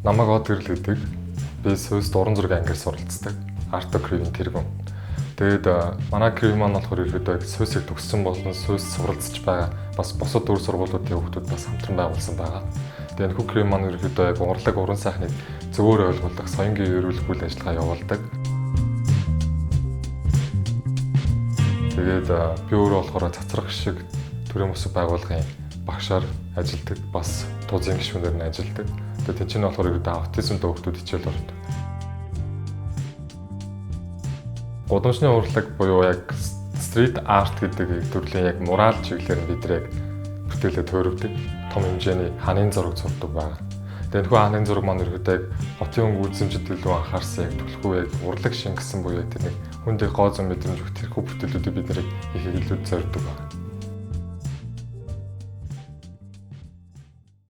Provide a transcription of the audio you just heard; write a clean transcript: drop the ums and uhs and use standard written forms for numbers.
Намайг Од гэрэл гэдэг. Би Сүйст уран зургийн ангиар суралцдаг. Арто Кривийн тэргүүн. Тэгээд манай Крив маань болохоор ерөөдөө Сүйсийг төгссөн болон Сүйст суралцж байгаа бас бусад өөр сургуулиудын хүүхдүүд бас хамтран байгуулсан байгаа. Тэгээд энэхүү Крив маань ерөөдөө яг урлаг уран сайхныг зөвөр ойлгуулах, соёнгийн эрүүлэх үйл ажиллагаа явуулдаг. Тэгээд би өөрөө болохоор цацрах шиг төрийн бүсэг байгууллагын багшаар ажилладаг, бас туузын гишүүнээр нь ажилладаг. Тэгээд тэнцэн болохоор ерөөдөө аутизмтай хүүхдүүд хичээл ордог. Гудамжны урлаг буюу яг стрит арт гэдэг төрлийн яг мурал чиглэлээр нь бид яг бүтээлээ төөрөвдөг. Том хэмжээний ханын зураг зурдаг байгаа. Тэгээд энэхүү ханын зураг маань ерөөдөө яг хотын өнгө үзэмжид илүү анхаарсан яг түлхүү яг урлаг шингэсэн буюу тэр нэг хүндээ гоо зам мэдрэмж өгөх тэрхүү бүтээлүүдийг бид нэр их илүү зорддог байна.